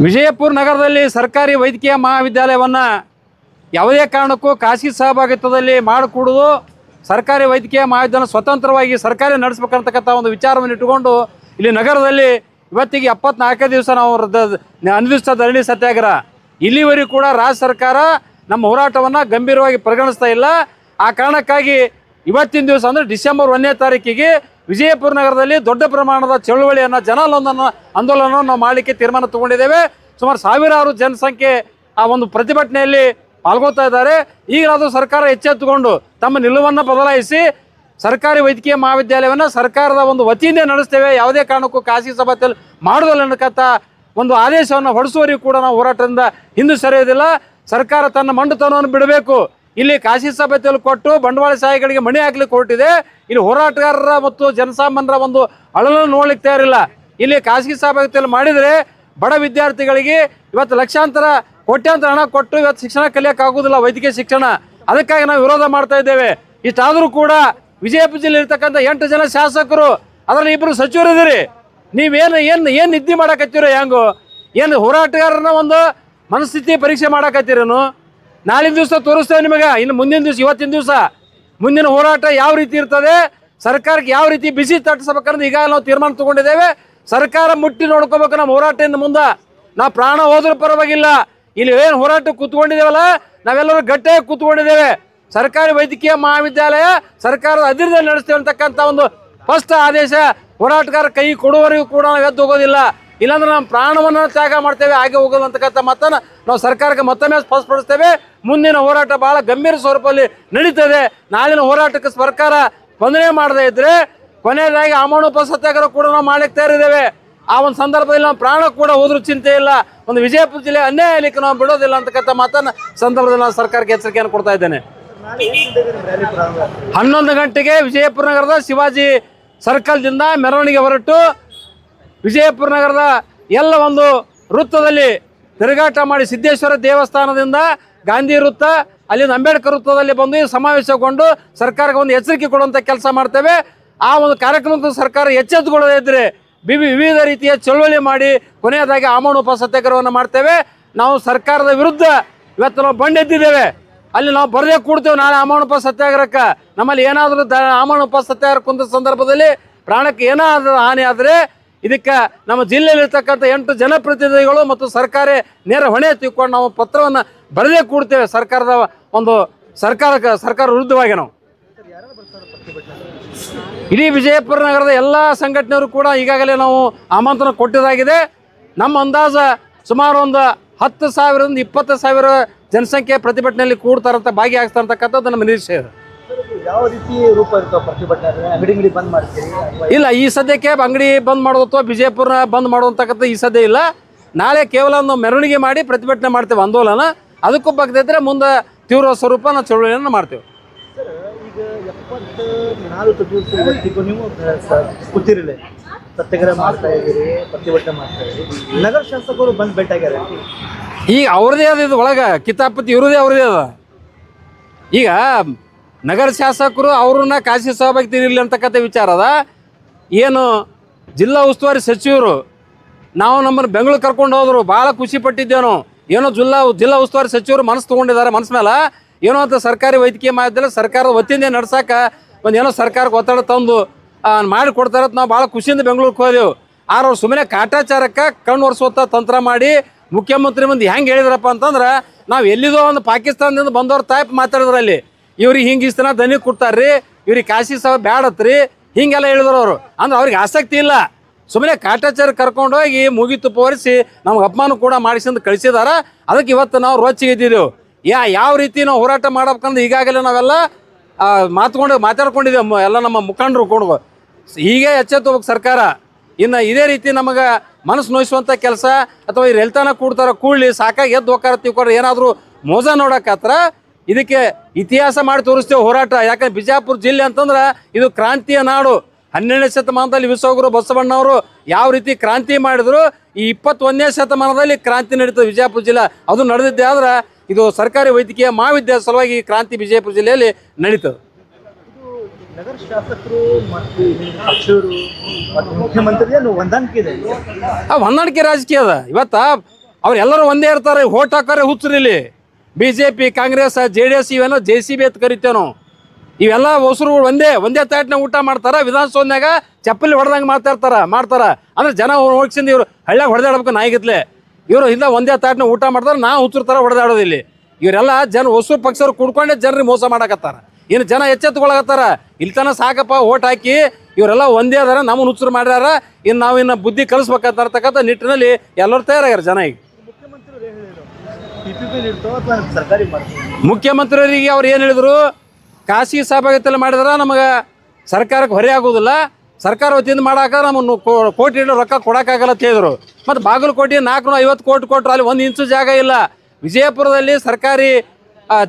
ವಿಜಯಪುರ ನಗರದಲ್ಲಿ ಸರ್ಕಾರಿ ವೈದ್ಯಕೀಯ ಮಹಾವಿದ್ಯಾಲಯವನ್ನು ಯಾವುದೇ ಕಾರಣಕ್ಕೂ ಖಾಸಗಿ ಸಹಭಾಗಿತ್ವದಲ್ಲಿ ಮಾಡಿಕೊಡುವುದು, ಸರ್ಕಾರಿ ವೈದ್ಯಕೀಯ ಮಹಾವಿದ್ಯಾಲಯ ಸ್ವತಂತ್ರವಾಗಿ ಸರ್ಕಾರ ನಡೆಸಬೇಕಂತಕ್ಕಂಥ ಒಂದು ವಿಚಾರವನ್ನು ಇಟ್ಟುಕೊಂಡು ಇಲ್ಲಿ ನಗರದಲ್ಲಿ ಇವತ್ತಿಗೆ 74 ದಿವಸ ನಾವು ಅನಿರ್ದಿಷ್ಟ ಧರಣಿ ಸತ್ಯಾಗ್ರಹ. ಇಲ್ಲಿವರೆಗೂ ಕೂಡ ರಾಜ್ಯ ಸರ್ಕಾರ ನಮ್ಮ ಹೋರಾಟವನ್ನು ಗಂಭೀರವಾಗಿ ಪರಿಗಣಿಸ್ತಾ ಇಲ್ಲ. ಆ ಕಾರಣಕ್ಕಾಗಿ ಇವತ್ತಿನ ದಿವಸ ಅಂದರೆ ಡಿಸೆಂಬರ್ 1ನೇ ತಾರೀಕಿಗೆ ವಿಜಯಪುರ ನಗರದಲ್ಲಿ ದೊಡ್ಡ ಪ್ರಮಾಣದ ಚಳುವಳಿಯನ್ನು ಆಂದೋಲನವನ್ನು ನಾವು ಮಾಡಲಿಕ್ಕೆ ತೀರ್ಮಾನ ತಗೊಂಡಿದ್ದೇವೆ. ಸುಮಾರು ಸಾವಿರಾರು ಜನಸಂಖ್ಯೆ ಆ ಒಂದು ಪ್ರತಿಭಟನೆಯಲ್ಲಿ ಪಾಲ್ಗೊಳ್ತಾ ಇದ್ದಾರೆ. ಈಗಲಾದರೂ ಸರ್ಕಾರ ಎಚ್ಚೆತ್ತುಕೊಂಡು ತಮ್ಮ ನಿಲುವನ್ನು ಬದಲಾಯಿಸಿ ಸರ್ಕಾರಿ ವೈದ್ಯಕೀಯ ಮಹಾವಿದ್ಯಾಲಯವನ್ನು ಸರ್ಕಾರದ ಒಂದು ವತಿಯಿಂದ ನಡೆಸ್ತೇವೆ, ಯಾವುದೇ ಕಾರಣಕ್ಕೂ ಖಾಸಗಿ ಸಭೆಯಲ್ಲಿ ಮಾಡುವುದಿಲ್ಲ ಅನ್ನತಕ್ಕಂಥ ಒಂದು ಆದೇಶವನ್ನು ಹೊರಡಿಸುವವರೆಗೂ ಕೂಡ ನಾವು ಹೋರಾಟದಿಂದ ಹಿಂದೆ ಸರಿಯೋದಿಲ್ಲ. ಸರ್ಕಾರ ತನ್ನ ಮಂಡುತನವನ್ನು ಬಿಡಬೇಕು. ಇಲ್ಲಿ ಖಾಸಗಿ ಸಭೆಯಲ್ಲಿ ಕೊಟ್ಟು ಬಂಡವಾಳಶಾಹಿಗಳಿಗೆ ಮಣಿ ಹಾಕ್ಲಿಕ್ಕೆ ಹೊರಟಿದೆ. ಇಲ್ಲಿ ಹೋರಾಟಗಾರರ ಮತ್ತು ಜನಸಾಮಾನ್ಯರ ಒಂದು ಅಳಲನ್ನು ನೋಡ್ಲಿಕ್ಕೆ ತಯಾರಿಲ್ಲ. ಇಲ್ಲಿ ಖಾಸಗಿ ಸಭೆಯಲ್ಲಿ ಮಾಡಿದರೆ ಬಡ ವಿದ್ಯಾರ್ಥಿಗಳಿಗೆ ಇವತ್ತು ಲಕ್ಷಾಂತರ ಕೋಟ್ಯಾಂತರ ಹಣ ಕೊಟ್ಟು ಇವತ್ತು ಶಿಕ್ಷಣ ಕಲಿಯೋಕ್ಕಾಗೋದಿಲ್ಲ, ವೈದ್ಯಕೀಯ ಶಿಕ್ಷಣ. ಅದಕ್ಕಾಗಿ ನಾವು ವಿರೋಧ ಮಾಡ್ತಾ ಇದ್ದೇವೆ. ಇಷ್ಟಾದರೂ ಕೂಡ ವಿಜಯಪುರ ಜಿಲ್ಲೆ ಇರ್ತಕ್ಕಂಥ 8 ಜನ ಶಾಸಕರು, ಅದರಲ್ಲಿ 2 ಸಚಿವರು ಇದ್ದೀರಿ. ನೀವೇನು ನಿದ್ದೆ ಮಾಡಕತ್ತೀರೋ, ಹೆಂಗೋ ಏನು ಹೋರಾಟಗಾರನ ಒಂದು ಮನಸ್ಥಿತಿ ಪರೀಕ್ಷೆ ಮಾಡಕತ್ತೀರೇನು? ನಾಳಿನ ದಿವಸ ತೋರಿಸ್ತೇವೆ ನಿಮಗೆ. ಇನ್ನು ಮುಂದಿನ ದಿವಸ, ಇವತ್ತಿನ ದಿವಸ ಮುಂದಿನ ಹೋರಾಟ ಯಾವ ರೀತಿ ಇರ್ತದೆ, ಸರ್ಕಾರಕ್ಕೆ ಯಾವ ರೀತಿ ಬಿಸಿ ತಟ್ಟಿಸಬೇಕನ್ನೋದು ಈಗಾಗಲೇ ನಾವು ತೀರ್ಮಾನ ತಗೊಂಡಿದ್ದೇವೆ. ಸರ್ಕಾರ ಮುಟ್ಟಿ ನೋಡ್ಕೋಬೇಕು ನಮ್ಮ ಹೋರಾಟದಿಂದ ಮುಂದೆ. ನಾವು ಪ್ರಾಣ ಹೋದ್ರೂ ಪರವಾಗಿಲ್ಲ. ಇಲ್ಲಿ ಏನು ಹೋರಾಟ ಕೂತ್ಕೊಂಡಿದ್ದೇವಲ್ಲ, ನಾವೆಲ್ಲರೂ ಗಟ್ಟಿಯಾಗಿ ಕೂತ್ಕೊಂಡಿದ್ದೇವೆ. ಸರ್ಕಾರಿ ವೈದ್ಯಕೀಯ ಮಹಾವಿದ್ಯಾಲಯ ಸರ್ಕಾರದ ಅಧೀನದಲ್ಲಿ ನಡೆಸ್ತೇವೆ ಅಂತಕ್ಕಂಥ ಒಂದು ಫಸ್ಟ್ ಆದೇಶ ಹೋರಾಟಗಾರ ಕೈ ಕೊಡುವವರೆಗೂ ಕೂಡ ನಾವು ಎದ್ದು ಹೋಗೋದಿಲ್ಲ. ಇಲ್ಲಾಂದ್ರೆ ನಮ್ಮ ಪ್ರಾಣವನ್ನು ತ್ಯಾಗ ಮಾಡ್ತೇವೆ, ಹಾಗೆ ಹೋಗೋದು ಅಂತಕ್ಕಂಥ ಮಾತನ್ನು ನಾವು ಸರ್ಕಾರಕ್ಕೆ ಮತ್ತೊಮ್ಮೆ ಸ್ಪಷ್ಟಪಡಿಸ್ತೇವೆ. ಮುಂದಿನ ಹೋರಾಟ ಬಹಳ ಗಂಭೀರ ಸ್ವರೂಪದಲ್ಲಿ ನಡೀತದೆ. ನಾಳಿನ ಹೋರಾಟಕ್ಕೆ ಸರ್ಕಾರ ಸ್ಪಂದನೆ ಮಾಡದೇ ಇದ್ದರೆ ಕೊನೆಯದಾಗಿ ಅಮಾನವ ಸತ್ಯಾಗ್ರಹ ಕೂಡ ನಾವು ಮಾಡಲಿಕ್ಕೆ ತಯಾರಿದ್ದೇವೆ. ಆ ಒಂದು ಸಂದರ್ಭದಲ್ಲಿ ನಾವು ಪ್ರಾಣ ಕೂಡ ಹೋದ್ರೂ ಚಿಂತೆ ಇಲ್ಲ. ಒಂದು ವಿಜಯಪುರ ಜಿಲ್ಲೆ ಅನ್ಯಾಯ ಆಗಲಿಕ್ಕೆ ನಾವು ಬಿಡೋದಿಲ್ಲ ಅಂತಕ್ಕಂಥ ಮಾತನ್ನು ಸಂದರ್ಭದಲ್ಲಿ ನಾನು ಸರ್ಕಾರಕ್ಕೆ ಎಚ್ಚರಿಕೆಯನ್ನು ಕೊಡ್ತಾ ಇದ್ದೇನೆ. 11 ಗಂಟೆಗೆ ವಿಜಯಪುರ ನಗರದ ಶಿವಾಜಿ ಸರ್ಕಲ್ದಿಂದ ಮೆರವಣಿಗೆ ಹೊರಟು ವಿಜಯಪುರ ನಗರದ ಎಲ್ಲ ಒಂದು ವೃತ್ತದಲ್ಲಿ ತಿರುಗಾಟ ಮಾಡಿ ಸಿದ್ದೇಶ್ವರ ದೇವಸ್ಥಾನದಿಂದ ಗಾಂಧಿ ವೃತ್ತ, ಅಲ್ಲಿಂದ ಅಂಬೇಡ್ಕರ್ ವೃತ್ತದಲ್ಲಿ ಬಂದು ಸಮಾವೇಶಗೊಂಡು ಸರ್ಕಾರಕ್ಕೆ ಒಂದು ಎಚ್ಚರಿಕೆ ಕೊಡುವಂಥ ಕೆಲಸ ಮಾಡ್ತೇವೆ. ಆ ಒಂದು ಕಾರ್ಯಕ್ರಮಕ್ಕೆ ಸರ್ಕಾರ ಎಚ್ಚೆತ್ತುಕೊಳ್ಳದೇ ಇದ್ದರೆ ವಿವಿಧ ರೀತಿಯ ಚಳುವಳಿ ಮಾಡಿ ಕೊನೆಯದಾಗಿ ಅಮಾನವ ಸತ್ಯಾಗ್ರಹವನ್ನು ಮಾಡ್ತೇವೆ. ನಾವು ಸರ್ಕಾರದ ವಿರುದ್ಧ ಇವತ್ತು ನಾವು ಬಂಡೆದ್ದಿದ್ದೇವೆ. ಅಲ್ಲಿ ನಾವು ಬರದೇ ಕೂಡ್ತೇವೆ ನಾಳೆ ಅಮಾನವ ಸತ್ಯಾಗ್ರಹಕ್ಕೆ. ನಮ್ಮಲ್ಲಿ ಏನಾದರೂ ಅಮಾನವ ಸತ್ಯಾಗ್ರಹ ಕುಂತ ಸಂದರ್ಭದಲ್ಲಿ ಪ್ರಾಣಕ್ಕೆ ಏನಾದರೂ ಹಾನಿ ಆದರೆ ಇದಕ್ಕೆ ನಮ್ಮ ಜಿಲ್ಲೆಯಲ್ಲಿರ್ತಕ್ಕಂಥ 8 ಜನಪ್ರತಿನಿಧಿಗಳು ಮತ್ತು ಸರ್ಕಾರ ಹೊಣೆ ತಿಳ್ಕೊಂಡು ನಾವು ಪತ್ರವನ್ನು ಬರದೇ ಕೂಡ್ತೇವೆ ಸರ್ಕಾರದ ಒಂದು ಸರ್ಕಾರ ವಿರುದ್ಧವಾಗಿ. ನಾವು ಇಡೀ ವಿಜಯಪುರ ನಗರದ ಎಲ್ಲ ಸಂಘಟನೆಯವರು ಕೂಡ ಈಗಾಗಲೇ ನಾವು ಆಮಂತ್ರಣ ಕೊಟ್ಟಿದ್ದಾಗಿದೆ. ನಮ್ಮ ಅಂದಾಜು ಸುಮಾರು ಒಂದು 10,000ರಿಂದ 20,000 ಜನಸಂಖ್ಯೆ ಪ್ರತಿಭಟನೆಯಲ್ಲಿ ಕೂಡ್ತಾರಂತ ಭಾಗಿಯಾಗ್ತಾರಂತಕ್ಕಂಥದ್ದು ನಮ್ಮ ನಿರೀಕ್ಷೆ ಇದೆ. ಯಾವ ರೀತಿ ರೂಪ ಇರ್ತಾವ ಪ್ರತಿಭಟನೆ? ಅಂಗಡಿ ಬಂದ್ ಮಾಡ್ತೀರಿ? ಇಲ್ಲ, ಈ ಸದ್ಯಕ್ಕೆ ಅಂಗಡಿ ಬಂದ್ ಮಾಡೋದು ಅಥವಾ ವಿಜಯಪುರ ಬಂದ್ ಮಾಡುವಂತಕ್ಕಂಥ ಈ ಸದ್ಯ ಇಲ್ಲ. ನಾಳೆ ಕೇವಲ ಒಂದು ಮೆರವಣಿಗೆ ಮಾಡಿ ಪ್ರತಿಭಟನೆ ಮಾಡ್ತೇವೆ, ಆಂದೋಲನ. ಅದಕ್ಕೂ ಬಗ್ದಿದ್ರೆ ಮುಂದೆ ತೀವ್ರ ಸ್ವರೂಪ ನಾವು ಚಳುವಳಿಯನ್ನು ಮಾಡ್ತೇವೆ. ಈಗ 74 ದಿವಸ ಇವತ್ತಿಗೂ ನೀವು ಕೂತಿರಲಿಲ್ಲ, ಸತ್ಯಾಗ್ರಹ ಮಾಡ್ತಾ ಇದ್ದೀರಿ, ಪ್ರತಿಭಟನೆ ಮಾಡ್ತಾ ಇದ್ದೀರಿ. ನಗರ ಶಾಸಕರು ಬಂದು ಭೇಟಿಯಾಗ್ಯಾರ. ಈಗ ಅವ್ರದೇ ಅದ, ಇದು ಒಳಗೆ ಕಿತಾಪತಿ ಇವ್ರದೇ ಅವ್ರದೇ ಅದ. ಈಗ ನಗರ ಶಾಸಕರು ಅವ್ರನ್ನ ಖಾಸಗಿ ಸಹಭಾಗಿತ್ವ ಇರಲಿ ಅಂತಕ್ಕಂಥ ವಿಚಾರ ಅದ. ಏನು ಜಿಲ್ಲಾ ಉಸ್ತುವಾರಿ ಸಚಿವರು ನಾವು ನಮ್ಮನ್ನು ಬೆಂಗಳೂರು ಕರ್ಕೊಂಡು ಹೋದ್ರು, ಭಾಳ ಖುಷಿ ಪಟ್ಟಿದ್ದೇನು. ಏನೋ ಜಿಲ್ಲಾ ಉಸ್ತುವಾರಿ ಸಚಿವರು ಮನಸ್ಸು ತೊಗೊಂಡಿದ್ದಾರೆ. ಮನಸ್ಸು ಮೇಲೆ ಏನೋ ಅಂತ ಸರ್ಕಾರಿ ವೈದ್ಯಕೀಯ ಮಹಾವಿದ್ಯಾಲಯ ಸರ್ಕಾರದ ವತಿಯಿಂದ ನಡ್ಸಕ್ಕೆ ಏನೋ ಸರ್ಕಾರಕ್ಕೆ ಒತ್ತಡ ತಂದು ಮಾಡಿಕೊಡ್ತಾರೆ ಅಂತ ನಾವು ಭಾಳ ಖುಷಿಯಿಂದ ಬೆಂಗಳೂರಿಗೆ ಹೋದೆವು. ಆದ್ರೆ ಅವ್ರು ಸುಮ್ಮನೆ ಕಾಟಾಚಾರಕ್ಕೆ ಕಣ್ಣು ಒರೆಸುವಂಥ ತಂತ್ರ ಮಾಡಿ ಮುಖ್ಯಮಂತ್ರಿ ಮಂದಿ ಹೆಂಗೆ ಹೇಳಿದ್ರಪ್ಪ ಅಂತಂದ್ರೆ, ನಾವು ಎಲ್ಲಿದೋ ಒಂದು ಪಾಕಿಸ್ತಾನದಿಂದ ಬಂದವ್ರು ಟೈಪ್ ಮಾತಾಡಿದ್ರಲ್ಲಿ ಇವ್ರಿಗೆ ಹಿಂಗೆ ಇಷ್ಟು ದಿನ ದನಿ ಕೊಡ್ತಾರ್ರಿ, ಇವ್ರಿಗೆ ಖಾಸಗಿ ಸಭೆ ಬ್ಯಾಡತ್ರಿ, ಹಿಂಗೆಲ್ಲ ಹೇಳಿದ್ರು ಅವರು. ಅಂದ್ರೆ ಅವ್ರಿಗೆ ಆಸಕ್ತಿ ಇಲ್ಲ. ಸುಮ್ಮನೆ ಕಾಟಾಚಾರ ಕರ್ಕೊಂಡೋಗಿ ಮೂಗಿ ತುಪ್ಪ ಒರೆಸಿ ನಮ್ಗೆ ಅಪಮಾನ ಕೂಡ ಮಾಡಿಸಿಂದ ಕಳಿಸಿದಾರ. ಅದಕ್ಕೆ ಇವತ್ತು ನಾವು ರೋಚಿಗೆ ಇದ್ದಿದ್ದೆವು. ಯಾವ ರೀತಿ ನಾವು ಹೋರಾಟ ಮಾಡ್ಬೇಕಂದ್ರೆ ಈಗಾಗಲೇ ನಾವೆಲ್ಲ ಮಾತಾಡ್ಕೊಂಡಿದ್ದೇವೆ ಎಲ್ಲ ನಮ್ಮ ಮುಖಂಡರು ಕೊಂಡು. ಹೀಗೆ ಎಚ್ಚೆತ್ತೋಗ್ಬೇಕು ಸರ್ಕಾರ. ಇನ್ನು ಇದೇ ರೀತಿ ನಮಗೆ ಮನಸ್ಸು ನೋಯಿಸುವಂಥ ಕೆಲಸ ಅಥವಾ ಇವ್ರು ಎಲ್ತಾನ ಕೂಡ್ಲಿ ಸಾಕಾಗಿ ಎದ್ದು ಹೋಗಾರ ತಿಳ್ಕೊಂಡ್ರೆ ಏನಾದರೂ ಮೋಸ ನೋಡೋಕ್ಕಾತ್ರ ಇದಕ್ಕೆ ಇತಿಹಾಸ ಮಾಡಿ ತೋರಿಸ್ತೇವೆ ಹೋರಾಟ. ಯಾಕಂದ್ರೆ ಬಿಜಾಪುರ ಜಿಲ್ಲೆ ಅಂತಂದ್ರೆ ಇದು ಕ್ರಾಂತಿಯ ನಾಡು. 12ನೇ ಶತಮಾನದಲ್ಲಿ ವಿಶ್ವಗುರು ಬಸವಣ್ಣವರು ಯಾವ ರೀತಿ ಕ್ರಾಂತಿ ಮಾಡಿದ್ರು, ಈ 21ನೇ ಶತಮಾನದಲ್ಲಿ ಕ್ರಾಂತಿ ನಡೀತದೆ ವಿಜಯಪುರ ಜಿಲ್ಲೆ. ಅದು ನಡೆದಿದ್ದೆ ಆದ್ರೆ ಇದು ಸರ್ಕಾರಿ ವೈದ್ಯಕೀಯ ಮಹಾವಿದ್ಯಾಲಯ ಸಲುವಾಗಿ ಕ್ರಾಂತಿ ವಿಜಯಪುರ ಜಿಲ್ಲೆಯಲ್ಲಿ ನಡೀತದೆ. ನಗರ ಶಾಸಕರು ಮತ್ತು ಸಚಿವರು ಮತ್ತು ಮುಖ್ಯಮಂತ್ರಿ ಹೊಂದಾಣಿಕೆ ಇದೆ. ಹೊಂದಾಣಿಕೆ ರಾಜಕೀಯ ಅದ. ಇವತ್ತು ಅವರೆಲ್ಲರೂ ಒಂದೇ ಇರ್ತಾರೆ. ಓಟ್ ಹಾಕೋರೆ ಹುಚ್ಚರಿಲ್ಲಿ. BJP, ಕಾಂಗ್ರೆಸ್, JDS ಇವೆಲ್ಲ JCB ಅಂತ ಕರಿತೇವೆ ನಾವು. ಇವೆಲ್ಲ ಹೊಸರುಗಳು ಒಂದೇ ತಾಟಿನ ಊಟ ಮಾಡ್ತಾರೆ. ವಿಧಾನಸೌಧನಾಗ ಚಪ್ಪಲಿ ಹೊಡೆದಂಗೆ ಮಾಡ್ತಾರ ಅಂದ್ರೆ ಜನ ಹೋಗ್ಸಿಂದ ಇವರು ಹಳ್ಳ್ಯಾಗ ಹೊಡೆದಾಡ್ಬೇಕು ನಾಯಿಗಿತ್ಲೆ. ಇವರು ಇಲ್ಲ ಒಂದೇ ತಾಟಿನ ಊಟ ಮಾಡ್ತಾರೆ, ನಾವು ಹುಚ್ಚರ ಥರ ಹೊಡೆದಾಡೋದು ಇಲ್ಲಿ. ಇವರೆಲ್ಲ ಹೊಸರು ಪಕ್ಷರು ಕುಡ್ಕೊಂಡೇ ಜನರಿಗೆ ಮೋಸ ಮಾಡಕತ್ತಾರ. ಇನ್ನು ಜನ ಎಚ್ಚೆತ್ಕೊಳಕತ್ತಾರ. ಇಲ್ಲಿ ತನ ಸಾಕಪ್ಪ ಓಟ್ ಹಾಕಿ ಇವರೆಲ್ಲ ಒಂದೇ ಅದಾರ, ನಮ್ಮನ್ನು ಹುಚ್ಚರು ಮಾಡ್ಯಾರ, ಇನ್ನು ಬುದ್ಧಿ ಕಲಿಸ್ಬೇಕಂತಕ್ಕಂಥ ನಿಟ್ಟಿನಲ್ಲಿ ಎಲ್ಲರೂ ತಯಾರಾಗ್ಯಾರ ಜನ. ಈಗ ಮುಖ್ಯಮಂತ್ರಿಯವರಿಗೆ ಅವ್ರು ಏನು ಹೇಳಿದ್ರು, ಖಾಸಗಿ ಸಹಭಾಗಿತ್ವದಲ್ಲಿ ಮಾಡಿದ್ರೆ ನಮಗೆ ಸರ್ಕಾರಕ್ಕೆ ಹೊರೆ ಆಗೋದಿಲ್ಲ, ಸರ್ಕಾರ ವತಿಯಿಂದ ಮಾಡಾಕ ನಮ್ಮನ್ನು ಕೋಟಿ ರೊಕ್ಕ ಕೊಡೋಕ್ಕಾಗಲ್ಲ ಅಂತ ಹೇಳಿದ್ರು. ಮತ್ತು ಬಾಗಲಕೋಟೆ 450 ಕೋಟಿ ಕೊಟ್ಟರು, ಅಲ್ಲಿ 1 ಇಂಚು ಜಾಗ ಇಲ್ಲ. ವಿಜಯಪುರದಲ್ಲಿ ಸರ್ಕಾರಿ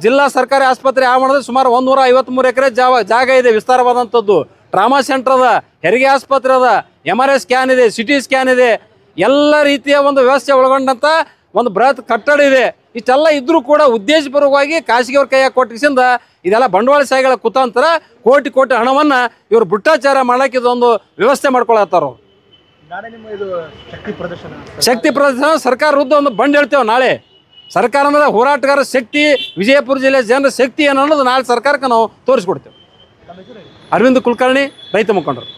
ಜಿಲ್ಲಾ ಸರ್ಕಾರಿ ಆಸ್ಪತ್ರೆ ಆವರಣದಲ್ಲಿ ಸುಮಾರು 153 ಎಕರೆ ಜಾಗ ಇದೆ, ವಿಸ್ತಾರವಾದಂಥದ್ದು. ಟ್ರಾಮಾ ಸೆಂಟರ್ ಅದ, ಹೆರಿಗೆ ಆಸ್ಪತ್ರೆ ಅದ, MRI ಸ್ಕ್ಯಾನ್ ಇದೆ, CT ಸ್ಕ್ಯಾನ್ ಇದೆ, ಎಲ್ಲ ರೀತಿಯ ಒಂದು ವ್ಯವಸ್ಥೆ ಒಳಗೊಂಡಂಥ ಒಂದು ಬೃಹತ್ ಕಟ್ಟಡ ಇದೆ. ಇಷ್ಟೆಲ್ಲ ಇದ್ರೂ ಕೂಡ ಉದ್ದೇಶಪೂರ್ವಕವಾಗಿ ಖಾಸಗಿಯವ್ರ ಕೈಯಾಗ ಕೊಟ್ಟಿಸಿಂದ ಇದೆಲ್ಲ ಬಂಡವಾಳಶಾಹಿಗಳ ಕುತಾಂತರ ಕೋಟಿ ಹಣವನ್ನು ಇವರು ಭ್ರಷ್ಟಾಚಾರ ಮಾಡಕ್ಕೆ ಇದೊಂದು ವ್ಯವಸ್ಥೆ ಮಾಡ್ಕೊಳತ್ತಾರ. ಶಕ್ತಿ ಪ್ರದರ್ಶನ ಸರ್ಕಾರ ವಿರುದ್ಧ ಒಂದು ಬಂಡ್ ಹೇಳ್ತೇವೆ ನಾಳೆ. ಸರ್ಕಾರ ಅಂದ್ರೆ ಹೋರಾಟಗಾರ ಶಕ್ತಿ, ವಿಜಯಪುರ ಜಿಲ್ಲೆ ಜನರ ಶಕ್ತಿ ಏನು ಅನ್ನೋದು ನಾಳೆ ಸರ್ಕಾರಕ್ಕೆ ನಾವು ತೋರಿಸ್ಕೊಡ್ತೇವೆ. ಅರವಿಂದ್ ಕುಲಕರ್ಣಿ, ರೈತ ಮುಖಂಡರು.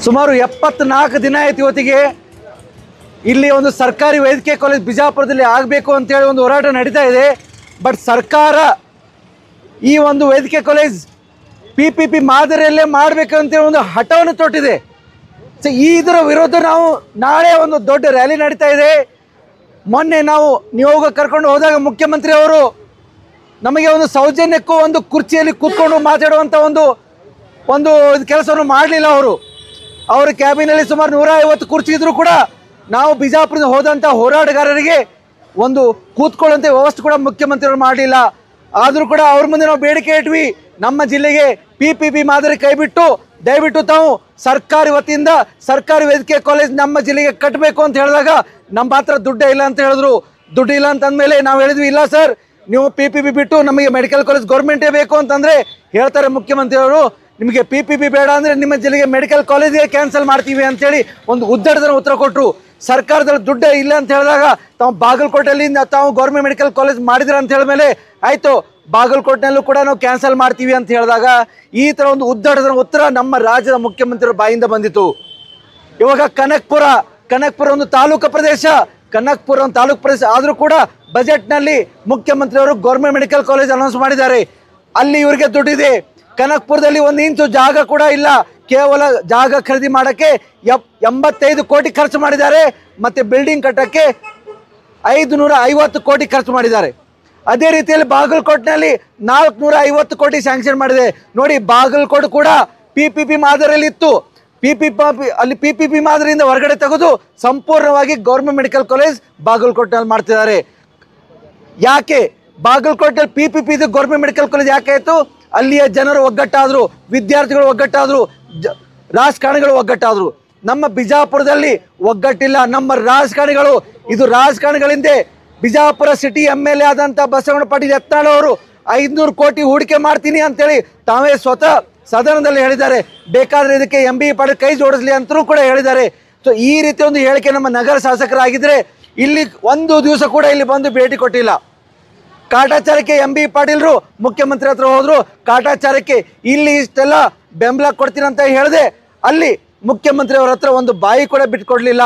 ಸುಮಾರು 74 ದಿನ ಆಯ್ತು ಇವತ್ತಿಗೆ ಇಲ್ಲಿ ಒಂದು ಸರ್ಕಾರಿ ವೈದ್ಯಕೀಯ ಕಾಲೇಜ್ ಬಿಜಾಪುರದಲ್ಲಿ ಆಗಬೇಕು ಅಂತೇಳಿ ಒಂದು ಹೋರಾಟ ನಡೀತಾ ಇದೆ. ಬಟ್ ಸರ್ಕಾರ ಈ ಒಂದು ವೈದ್ಯಕೀಯ ಕಾಲೇಜ್ PPP ಮಾದರಿಯಲ್ಲೇ ಮಾಡಬೇಕು ಅಂತೇಳಿ ಒಂದು ಹಠವನ್ನು ತೊಟ್ಟಿದೆ. ಸೊ ಇದರ ವಿರುದ್ಧ ನಾವು ನಾಳೆ ಒಂದು ದೊಡ್ಡ ರ್ಯಾಲಿ ನಡೀತಾ ಇದೆ. ಮೊನ್ನೆ ನಾವು ನಿಯೋಗ ಕರ್ಕೊಂಡು ಹೋದಾಗ ಮುಖ್ಯಮಂತ್ರಿ ಅವರು ನಮಗೆ ಒಂದು ಸೌಜನ್ಯಕ್ಕೂ ಒಂದು ಕುರ್ಚಿಯಲ್ಲಿ ಕೂತ್ಕೊಂಡು ಮಾತಾಡುವಂಥ ಒಂದು ಕೆಲಸವನ್ನು ಮಾಡಲಿಲ್ಲ. ಅವರ ಕ್ಯಾಬಿನಲ್ಲಿ ಸುಮಾರು 150 ಕುರ್ಚಿ ಇದ್ರೂ ಕೂಡ ನಾವು ಬಿಜಾಪುರದ ಹೋದಂಥ ಹೋರಾಟಗಾರರಿಗೆ ಒಂದು ಕೂತ್ಕೊಳ್ಳುವಂಥ ವ್ಯವಸ್ಥೆ ಕೂಡ ಮುಖ್ಯಮಂತ್ರಿಗಳು ಮಾಡಲಿಲ್ಲ. ಆದರೂ ಕೂಡ ಅವ್ರ ಮುಂದೆ ನಾವು ಬೇಡಿಕೆ ಇಟ್ವಿ, ನಮ್ಮ ಜಿಲ್ಲೆಗೆ PPP ಮಾದರಿ ಕೈಬಿಟ್ಟು ದಯವಿಟ್ಟು ತಾವು ಸರ್ಕಾರಿ ವತಿಯಿಂದ ಸರ್ಕಾರಿ ವೈದ್ಯಕೀಯ ಕಾಲೇಜ್ ನಮ್ಮ ಜಿಲ್ಲೆಗೆ ಕಟ್ಟಬೇಕು ಅಂತ ಹೇಳಿದಾಗ ನಮ್ಮ ಹತ್ರ ದುಡ್ಡೇ ಇಲ್ಲ ಅಂತ ಹೇಳಿದ್ರು. ದುಡ್ಡು ಇಲ್ಲ ಅಂತಂದಮೇಲೆ ನಾವು ಹೇಳಿದ್ವಿ, ಇಲ್ಲ ಸರ್, ನೀವು PPP ಬಿಟ್ಟು ನಮಗೆ ಮೆಡಿಕಲ್ ಕಾಲೇಜ್ ಗೌರ್ಮೆಂಟೇ ಬೇಕು ಅಂತಂದರೆ ಹೇಳ್ತಾರೆ ಮುಖ್ಯಮಂತ್ರಿಯವರು, ನಿಮಗೆ PPP ಬೇಡ ಅಂದರೆ ನಿಮ್ಮ ಜಿಲ್ಲೆಗೆ ಮೆಡಿಕಲ್ ಕಾಲೇಜಿಗೆ ಕ್ಯಾನ್ಸಲ್ ಮಾಡ್ತೀವಿ ಅಂತೇಳಿ ಒಂದು ಉದ್ದಟದ ಉತ್ತರ ಕೊಟ್ಟರು. ಸರ್ಕಾರದಲ್ಲಿ ದುಡ್ಡೇ ಇಲ್ಲ ಅಂತ ಹೇಳಿದಾಗ ತಾವು ಬಾಗಲಕೋಟೆಯಲ್ಲಿ ತಾವು ಗೌರ್ಮೆಂಟ್ ಮೆಡಿಕಲ್ ಕಾಲೇಜ್ ಮಾಡಿದ್ರ ಅಂತ ಹೇಳಿದ್ಮೇಲೆ ಆಯಿತು ಬಾಗಲಕೋಟೆನಲ್ಲೂ ಕೂಡ ನಾವು ಕ್ಯಾನ್ಸಲ್ ಮಾಡ್ತೀವಿ ಅಂತ ಹೇಳಿದಾಗ ಈ ಥರ ಒಂದು ಉದ್ದಟದ ಉತ್ತರ ನಮ್ಮ ರಾಜ್ಯದ ಮುಖ್ಯಮಂತ್ರಿಗಳ ಬಾಯಿಂದ ಬಂದಿತ್ತು. ಇವಾಗ ಕನಕ್ಪುರ ಒಂದು ತಾಲೂಕು ಪ್ರದೇಶ, ಕನಕ್ಪುರ ಒಂದು ತಾಲೂಕು ಪ್ರದೇಶ ಆದರೂ ಕೂಡ ಬಜೆಟ್ನಲ್ಲಿ ಮುಖ್ಯಮಂತ್ರಿಯವರು ಗೌರ್ಮೆಂಟ್ ಮೆಡಿಕಲ್ ಕಾಲೇಜ್ ಅನೌನ್ಸ್ ಮಾಡಿದ್ದಾರೆ. ಅಲ್ಲಿ ಇವರಿಗೆ ದುಡ್ಡಿದೆ. ಕನಕ್ಪುರದಲ್ಲಿ 1 ಇಂಚು ಜಾಗ ಕೂಡ ಇಲ್ಲ. ಕೇವಲ ಜಾಗ ಖರೀದಿ ಮಾಡೋಕ್ಕೆ 85 ಕೋಟಿ ಖರ್ಚು ಮಾಡಿದ್ದಾರೆ. ಮತ್ತು ಬಿಲ್ಡಿಂಗ್ ಕಟ್ಟೋಕ್ಕೆ 550 ಕೋಟಿ ಖರ್ಚು ಮಾಡಿದ್ದಾರೆ. ಅದೇ ರೀತಿಯಲ್ಲಿ ಬಾಗಲಕೋಟೆನಲ್ಲಿ 450 ಕೋಟಿ ಸ್ಯಾಂಕ್ಷನ್ ಮಾಡಿದೆ. ನೋಡಿ, ಬಾಗಲಕೋಟೆ ಕೂಡ PPP ಮಾದರಿಯಲ್ಲಿ ಇತ್ತು. PPP ಮಾದರಿಯಿಂದ ಹೊರಗಡೆ ತೆಗೆದು ಸಂಪೂರ್ಣವಾಗಿ ಗೌರ್ಮೆಂಟ್ ಮೆಡಿಕಲ್ ಕಾಲೇಜ್ ಬಾಗಲಕೋಟೆನಲ್ಲಿ ಮಾಡ್ತಿದ್ದಾರೆ. ಯಾಕೆ ಬಾಗಲಕೋಟೆಯಲ್ಲಿ PPP ಇದು ಗೌರ್ಮೆಂಟ್ ಮೆಡಿಕಲ್ ಕಾಲೇಜ್ ಯಾಕೆ ಆಯಿತು? ಅಲ್ಲಿಯ ಜನರು ಒಗ್ಗಟ್ಟಾದರು, ವಿದ್ಯಾರ್ಥಿಗಳು ಒಗ್ಗಟ್ಟಾದರು, ರಾಜಕಾರಣಿಗಳು ಒಗ್ಗಟ್ಟಾದರು. ನಮ್ಮ ಬಿಜಾಪುರದಲ್ಲಿ ಒಗ್ಗಟ್ಟಿಲ್ಲ. ನಮ್ಮ ರಾಜಕಾರಣಿಗಳು, ಇದು ರಾಜಕಾರಣಿಗಳಿಂದ ಬಿಜಾಪುರ ಸಿಟಿ MLA ಆದಂಥ ಬಸವಣ್ಣ ಪಾಟೀಲ್ ಯತ್ನಾಳ್ ಅವರು 500 ಕೋಟಿ ಹೂಡಿಕೆ ಮಾಡ್ತೀನಿ ಅಂತೇಳಿ ತಾವೇ ಸ್ವತಃ ಸದನದಲ್ಲಿ ಹೇಳಿದ್ದಾರೆ. ಬೇಕಾದರೆ ಇದಕ್ಕೆ MB ಪಾಟೀಲ್ ಕೈ ಜೋಡಿಸಲಿ ಅಂತಲೂ ಕೂಡ ಹೇಳಿದ್ದಾರೆ. ಸೊ ಈ ರೀತಿ ಒಂದು ಹೇಳಿಕೆ ನಮ್ಮ ನಗರ ಶಾಸಕರಾಗಿದ್ದರೆ ಇಲ್ಲಿ ಒಂದು ದಿವಸ ಕೂಡ ಇಲ್ಲಿ ಬಂದು ಭೇಟಿ ಕೊಟ್ಟಿಲ್ಲ. ಕಾಟಾಚಾರಕ್ಕೆ MB ಪಾಟೀಲ್ರು ಮುಖ್ಯಮಂತ್ರಿ ಹತ್ರ ಹೋದ್ರು. ಕಾಟಾಚಾರಕ್ಕೆ ಇಲ್ಲಿ ಇಷ್ಟೆಲ್ಲ ಬೆಂಬಲ ಕೊಡ್ತೀನಿ ಅಂತ ಹೇಳಿದೆ, ಅಲ್ಲಿ ಮುಖ್ಯಮಂತ್ರಿ ಅವ್ರ ಹತ್ರ ಒಂದು ಬಾಯಿ ಕೂಡ ಬಿಟ್ಕೊಡ್ಲಿಲ್ಲ.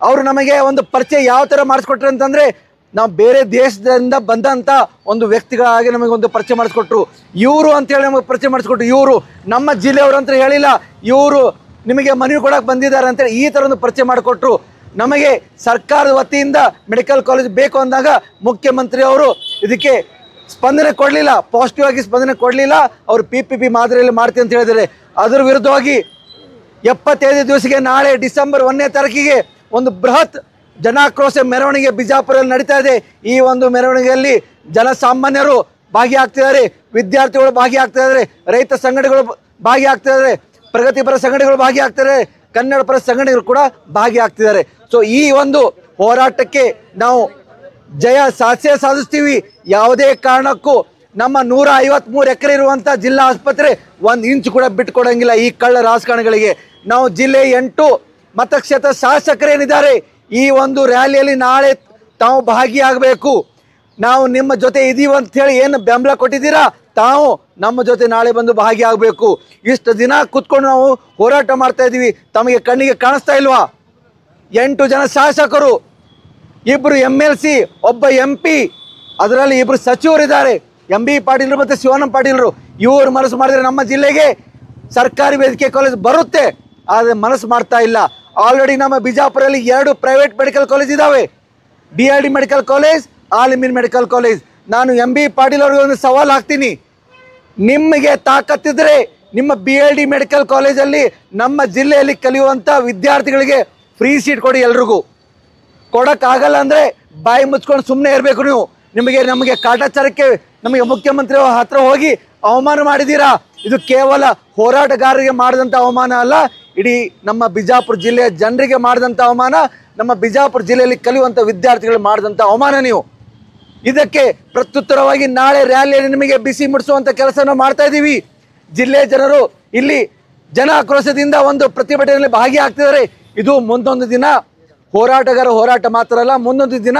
ಅವರು ನಮಗೆ ಒಂದು ಪರಿಚಯ ಯಾವ ಥರ ಮಾಡಿಸ್ಕೊಟ್ರು ಅಂತಂದರೆ, ನಾವು ಬೇರೆ ದೇಶದಿಂದ ಬಂದಂಥ ಒಂದು ವ್ಯಕ್ತಿಗಳಾಗಿ ನಮಗೆ ಒಂದು ಪರಿಚಯ ಮಾಡಿಸ್ಕೊಟ್ರು. ಇವರು ಅಂತೇಳಿ ನಮಗೆ ಪರಿಚಯ ಮಾಡಿಸ್ಕೊಟ್ರು. ಇವರು ನಮ್ಮ ಜಿಲ್ಲೆಯವರು ಅಂತ ಹೇಳಿಲ್ಲ, ಇವರು ನಿಮಗೆ ಮನವಿ ಕೊಡೋಕೆ ಬಂದಿದ್ದಾರೆ ಅಂತೇಳಿ ಈ ಥರ ಒಂದು ಪರಿಚಯ ಮಾಡಿಕೊಟ್ರು. ನಮಗೆ ಸರ್ಕಾರದ ವತಿಯಿಂದ ಮೆಡಿಕಲ್ ಕಾಲೇಜ್ ಬೇಕು ಅಂದಾಗ ಮುಖ್ಯಮಂತ್ರಿ ಅವರು ಇದಕ್ಕೆ ಸ್ಪಂದನೆ ಕೊಡಲಿಲ್ಲ, ಪಾಸಿಟಿವ್ ಆಗಿ ಸ್ಪಂದನೆ ಕೊಡಲಿಲ್ಲ. ಅವರು PPP ಮಾದರಿಯಲ್ಲಿ ಮಾಡ್ತೀನಿ ಅಂತ ಹೇಳಿದ್ದಾರೆ. ಅದರ ವಿರುದ್ಧವಾಗಿ 75 ದಿವಸಕ್ಕೆ ನಾಳೆ ಡಿಸೆಂಬರ್ 1ನೇ ತಾರೀಕಿಗೆ ಒಂದು ಬೃಹತ್ ಜನಾಕ್ರೋಶ ಮೆರವಣಿಗೆ ಬಿಜಾಪುರಲ್ಲಿ ನಡೀತಾ ಇದೆ. ಈ ಒಂದು ಮೆರವಣಿಗೆಯಲ್ಲಿ ಜನಸಾಮಾನ್ಯರು ಭಾಗಿಯಾಗ್ತಿದ್ದಾರೆ, ವಿದ್ಯಾರ್ಥಿಗಳು ಭಾಗಿಯಾಗ್ತಿದ್ದಾರೆ, ರೈತ ಸಂಘಟನೆಗಳು ಭಾಗಿಯಾಗ್ತಿದ್ದಾರೆ, ಪ್ರಗತಿಪರ ಸಂಘಟನೆಗಳು ಭಾಗಿಯಾಗ್ತಿದ್ದಾರೆ, ಕನ್ನಡ ಪರ ಸಂಘಟನೆಗಳು ಕೂಡ ಭಾಗಿಯಾಗ್ತಿದ್ದಾರೆ. ಸೊ ಈ ಒಂದು ಹೋರಾಟಕ್ಕೆ ನಾವು ಜಯ ಸಾಧಿಸ್ತೀವಿ. ಯಾವುದೇ ಕಾರಣಕ್ಕೂ ನಮ್ಮ 153 ಎಕರೆ ಇರುವಂಥ ಜಿಲ್ಲಾ ಆಸ್ಪತ್ರೆ 1 ಇಂಚು ಕೂಡ ಬಿಟ್ಕೊಡಂಗಿಲ್ಲ ಈ ಕಳ್ಳ ರಾಜಕಾರಣಿಗಳಿಗೆ. ನಾವು ಜಿಲ್ಲೆ 8 ಮತಕ್ಷೇತ್ರ ಶಾಸಕರೇನಿದ್ದಾರೆ ಈ ಒಂದು ರ್ಯಾಲಿಯಲ್ಲಿ ನಾಳೆ ತಾವು ಭಾಗಿಯಾಗಬೇಕು. ನಾವು ನಿಮ್ಮ ಜೊತೆ ಇದೀವಿ ಅಂತ ಹೇಳಿ ಏನು ಬೆಂಬಲ ಕೊಟ್ಟಿದ್ದೀರಾ, ತಾವು ನಮ್ಮ ಜೊತೆ ನಾಳೆ ಬಂದು ಭಾಗಿಯಾಗಬೇಕು. ಇಷ್ಟು ದಿನ ಕೂತ್ಕೊಂಡು ನಾವು ಹೋರಾಟ ಮಾಡ್ತಾ ಇದ್ದೀವಿ, ತಮಗೆ ಕಣ್ಣಿಗೆ ಕಾಣಿಸ್ತಾ ಇಲ್ವಾ? 8 ಜನ ಶಾಸಕರು, 2 MLC, ಒಬ್ಬ MP, ಅದರಲ್ಲಿ 2 ಸಚಿವರಿದ್ದಾರೆ, MB ಪಾಟೀಲ್ರು ಮತ್ತು ಶಿವಾನಂದ ಪಾಟೀಲ್ರು. ಇವರು ಮನಸ್ಸು ಮಾಡಿದರೆ ನಮ್ಮ ಜಿಲ್ಲೆಗೆ ಸರ್ಕಾರಿ ವೈದ್ಯಕೀಯ ಕಾಲೇಜ್ ಬರುತ್ತೆ, ಆದರೆ ಮನಸ್ಸು ಮಾಡ್ತಾ ಇಲ್ಲ. ಆಲ್ರೆಡಿ ನಮ್ಮ ಬಿಜಾಪುರಲ್ಲಿ 2 ಪ್ರೈವೇಟ್ ಮೆಡಿಕಲ್ ಕಾಲೇಜ್ ಇದ್ದಾವೆ, BRD medical college, all in medical college. ನಾನು MB ಪಾಟೀಲ್ ಅವ್ರಿಗೆ ಒಂದು ಸವಾಲು ಹಾಕ್ತೀನಿ, ನಿಮಗೆ ತಾಕತ್ತಿದ್ರೆ ನಿಮ್ಮ BRD ಮೆಡಿಕಲ್ ಕಾಲೇಜಲ್ಲಿ ನಮ್ಮ ಜಿಲ್ಲೆಯಲ್ಲಿ ಕಲಿಯುವಂಥ ವಿದ್ಯಾರ್ಥಿಗಳಿಗೆ ಫ್ರೀ ಸೀಟ್ ಕೊಡಿ. ಎಲ್ರಿಗೂ ಕೊಡೋಕ್ಕಾಗಲ್ಲ ಅಂದರೆ ಬಾಯಿ ಮುಚ್ಕೊಂಡು ಸುಮ್ಮನೆ ಇರಬೇಕು ನೀವು. ನಮಗೆ ಕಾಟಾಚಾರಕ್ಕೆ ನಮಗೆ ಮುಖ್ಯಮಂತ್ರಿ ಹತ್ರ ಹೋಗಿ ಅವಮಾನ ಮಾಡಿದ್ದೀರಾ. ಇದು ಕೇವಲ ಹೋರಾಟಗಾರರಿಗೆ ಮಾಡಿದಂಥ ಅವಮಾನ ಅಲ್ಲ, ಇಡೀ ನಮ್ಮ ಬಿಜಾಪುರ ಜಿಲ್ಲೆಯ ಜನರಿಗೆ ಮಾಡಿದಂಥ ಅವಮಾನ, ನಮ್ಮ ಬಿಜಾಪುರ ಜಿಲ್ಲೆಯಲ್ಲಿ ಕಲಿಯುವಂಥ ವಿದ್ಯಾರ್ಥಿಗಳು ಮಾಡಿದಂಥ ಅವಮಾನ ನೀವು. ಇದಕ್ಕೆ ಪ್ರತ್ಯುತ್ತರವಾಗಿ ನಾಳೆ ರ್ಯಾಲಿಯಲ್ಲಿ ನಿಮಗೆ ಬಿಸಿ ಮುಡಿಸುವಂಥ ಕೆಲಸನ ಮಾಡ್ತಾ ಇದ್ದೀವಿ. ಜಿಲ್ಲೆಯ ಜನರು ಇಲ್ಲಿ ಜನ ಆಕ್ರೋಶದಿಂದ ಒಂದು ಪ್ರತಿಭಟನೆಯಲ್ಲಿ ಭಾಗಿಯಾಗ್ತಿದ್ದಾರೆ. ಇದು ಮುಂದೊಂದು ದಿನ ಹೋರಾಟಗಾರ ಹೋರಾಟ ಮಾತ್ರ ಅಲ್ಲ, ಮುಂದೊಂದು ದಿನ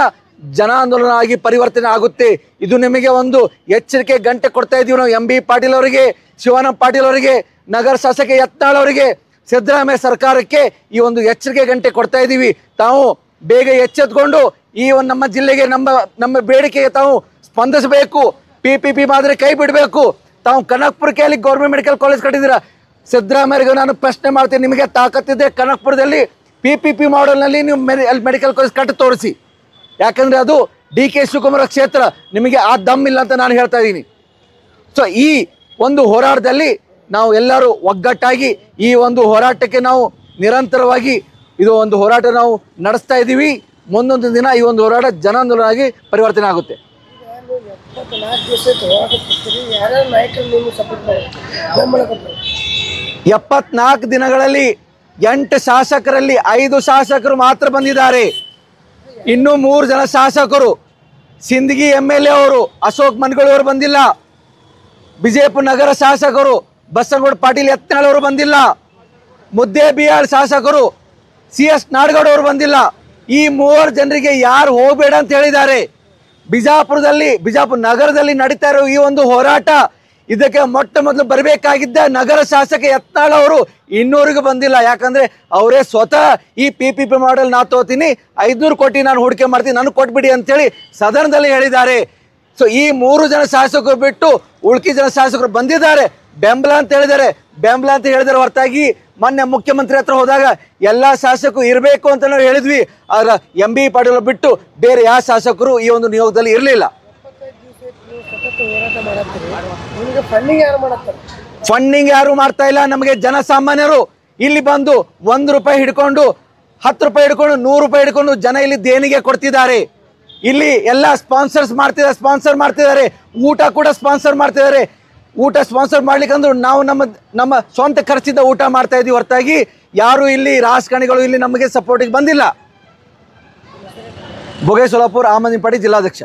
ಜನ ಆಂದೋಲನ ಆಗಿ ಪರಿವರ್ತನೆ ಆಗುತ್ತೆ. ಇದು ನಿಮಗೆ ಒಂದು ಎಚ್ಚರಿಕೆ ಗಂಟೆ ಕೊಡ್ತಾ ಇದ್ದೀವಿ ನಾವು MB ಪಾಟೀಲ್ ಅವರಿಗೆ, ಶಿವಾನಂದ ಪಾಟೀಲ್ ಅವರಿಗೆ, ನಗರ ಶಾಸಕ ಯತ್ನಾಳ್ ಅವರಿಗೆ, ಸಿದ್ದರಾಮಯ್ಯ ಸರ್ಕಾರಕ್ಕೆ ಈ ಒಂದು ಎಚ್ಚರಿಕೆ ಗಂಟೆ ಕೊಡ್ತಾ ಇದ್ದೀವಿ. ತಾವು ಬೇಗ ಎಚ್ಚೆತ್ಕೊಂಡು ಈ ಒಂದು ನಮ್ಮ ಜಿಲ್ಲೆಗೆ ನಮ್ಮ ಬೇಡಿಕೆಗೆ ತಾವು ಸ್ಪಂದಿಸಬೇಕು. PPP ಮಾದರಿ ಕೈ ಬಿಡಬೇಕು. ತಾವು ಕನಕಪುರಕ್ಕೆ ಅಲ್ಲಿ ಗೌರ್ಮೆಂಟ್ ಮೆಡಿಕಲ್ ಕಾಲೇಜ್ ಕಟ್ಟಿದ್ದೀರಾ. ಸಿದ್ದರಾಮಯ್ಯರಿಗೆ ನಾನು ಪ್ರಶ್ನೆ ಮಾಡ್ತೀನಿ, ನಿಮಗೆ ತಾಕತ್ತಿದೆ ಕನಕಪುರದಲ್ಲಿ PPP ಮಾಡೆಲ್ನಲ್ಲಿ ನೀವು ಮೆಡಿಕಲ್ ಕಾಲೇಜ್ ಕಟ್ಟಿ ತೋರಿಸಿ. ಯಾಕಂದರೆ ಅದು DK ಶಿವಕುಮಾರ್ ಕ್ಷೇತ್ರ, ನಿಮಗೆ ಆ ದಮ್ ಇಲ್ಲ ಅಂತ ನಾನು ಹೇಳ್ತಾ ಇದ್ದೀನಿ. ಸೊ ಈ ಒಂದು ಹೋರಾಟದಲ್ಲಿ ನಾವು ಎಲ್ಲರೂ ಒಗ್ಗಟ್ಟಾಗಿ ಈ ಒಂದು ಹೋರಾಟಕ್ಕೆ ನಾವು ನಿರಂತರವಾಗಿ ಇದು ಒಂದು ಹೋರಾಟ ನಾವು ನಡೆಸ್ತಾ ಇದ್ದೀವಿ. ಮುಂದೊಂದು ದಿನ ಈ ಒಂದು ಹೋರಾಟ ಜನಾಂದೋಲನ ಆಗಿ ಪರಿವರ್ತನೆ ಆಗುತ್ತೆ. 74 ದಿನಗಳಲ್ಲಿ 8 ಶಾಸಕರಲ್ಲಿ 5 ಶಾಸಕರು ಮಾತ್ರ ಬಂದಿದ್ದಾರೆ. ಇನ್ನೂ 3 ಜನ ಶಾಸಕರು, ಸಿಂದಗಿ MLA ಅವರು ಅಶೋಕ್ ಮನ್ಗೊಳಿ ಅವರು ಬಂದಿಲ್ಲ, ಬಿಜೆಪಿ ನಗರ ಶಾಸಕರು ಬಸನಗೌಡ ಪಾಟೀಲ್ ಯತ್ನಾಳ್ ಅವರು ಬಂದಿಲ್ಲ, ಮುದ್ದೇಬಿಹಾಳ್ ಶಾಸಕರು CS ನಾಡಗೌಡ ಅವರು ಬಂದಿಲ್ಲ. ಈ 3 ಜನರಿಗೆ ಯಾರು ಹೋಗಬೇಡ ಅಂತ ಹೇಳಿದ್ದಾರೆ. ಬಿಜಾಪುರ ನಗರದಲ್ಲಿ ನಡೀತಾ ಇರೋ ಈ ಒಂದು ಹೋರಾಟ, ಇದಕ್ಕೆ ಮೊಟ್ಟ ಮೊದಲು ಬರಬೇಕಾಗಿದ್ದ ನಗರ ಶಾಸಕ ಯತ್ನಾಳ್ ಅವರು ಇನ್ನೂರಿಗೂ ಬಂದಿಲ್ಲ. ಯಾಕಂದ್ರೆ ಅವರೇ ಸ್ವತಃ ಈ PPP ಮಾಡೆಲ್ ನಾ ತೋತೀನಿ, 500 ಕೋಟಿ ನಾನು ಹೂಡಿಕೆ ಮಾಡ್ತೀನಿ, ನನಗೆ ಕೊಟ್ಬಿಡಿ ಅಂತೇಳಿ ಸದನದಲ್ಲಿ ಹೇಳಿದ್ದಾರೆ. ಸೊ ಈ 3 ಜನ ಶಾಸಕರು ಬಿಟ್ಟು ಉಳ್ಕಿ ಜನ ಶಾಸಕರು ಬಂದಿದ್ದಾರೆ, ಬೆಂಬಲ ಅಂತ ಹೇಳಿದರೆ ಹೊರತಾಗಿ ಮೊನ್ನೆ ಮುಖ್ಯಮಂತ್ರಿ ಹತ್ರ ಹೋದಾಗ ಎಲ್ಲ ಶಾಸಕರು ಇರಬೇಕು ಅಂತ ನಾವು ಹೇಳಿದ್ವಿ. ಆದ್ರೆ MB ಪಾಟೀಲ್ ಬಿಟ್ಟು ಬೇರೆ ಯಾವ ಶಾಸಕರು ಈ ಒಂದು ನಿಯೋಗದಲ್ಲಿ ಇರಲಿಲ್ಲ. ಫಂಡಿಂಗ್ ಯಾರು ಮಾಡ್ತಾ ಇಲ್ಲ. ನಮಗೆ ಜನಸಾಮಾನ್ಯರು ಇಲ್ಲಿ ಬಂದು 1 ರೂಪಾಯಿ ಹಿಡ್ಕೊಂಡು 10 ರೂಪಾಯಿ ಹಿಡ್ಕೊಂಡು 100 ರೂಪಾಯಿ ಹಿಡ್ಕೊಂಡು ಜನ ಇಲ್ಲಿ ದೇಣಿಗೆ ಕೊಡ್ತಿದ್ದಾರೆ. ಇಲ್ಲಿ ಎಲ್ಲ ಸ್ಪಾನ್ಸರ್ ಮಾಡ್ತಿದ್ದಾರೆ. ಊಟ ಕೂಡ ಸ್ಪಾನ್ಸರ್ ಮಾಡ್ತಿದ್ದಾರೆ. ಊಟ ಸ್ಪಾನ್ಸರ್ ಮಾಡ್ಲಿಕ್ಕಂದ್ರೂ ನಾವು ನಮ್ಮ ಸ್ವಂತ ಖರ್ಚಿಂದ ಊಟ ಮಾಡ್ತಾ ಇದೀವಿ ಹೊರತಾಗಿ ಯಾರು ಇಲ್ಲಿ ರಾಜಕಾರಣಿಗಳು ಇಲ್ಲಿ ನಮಗೆ ಸಪೋರ್ಟಿಗೆ ಬಂದಿಲ್ಲ. ಭೋಗೇಶ್ ಸೋಲಾಪುರ್, ಆಮ್ ಆದ್ಮಿ ಪಾರ್ಟಿ ಜಿಲ್ಲಾಧ್ಯಕ್ಷ.